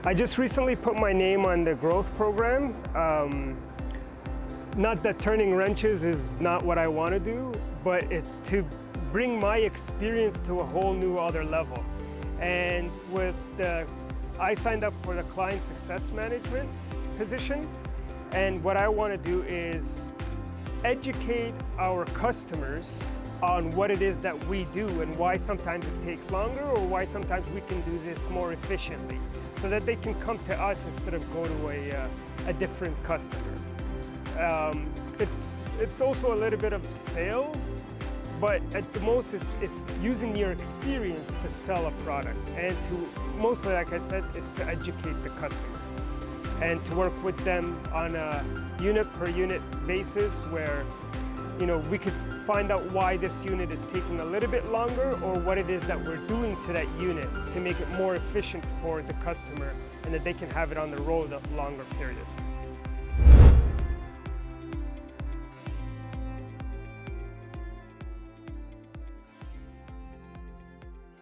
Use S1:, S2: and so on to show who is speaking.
S1: I just recently put my name on the growth program. Not that turning wrenches is not what I want to do, but it's to bring my experience to a whole new other level. And I signed up for the client success management position, and what I want to do is educate our customers on what it is that we do and why sometimes it takes longer or why sometimes we can do this more efficiently, so that they can come to us instead of go to a different customer. It's also a little bit of sales, but at the most it's using your experience to sell a product, and to mostly, like I said, it's to educate the customer and to work with them on a unit per unit basis where we could find out why this unit is taking a little bit longer, or what it is that we're doing to that unit to make it more efficient for the customer and that they can have it on the road a longer period.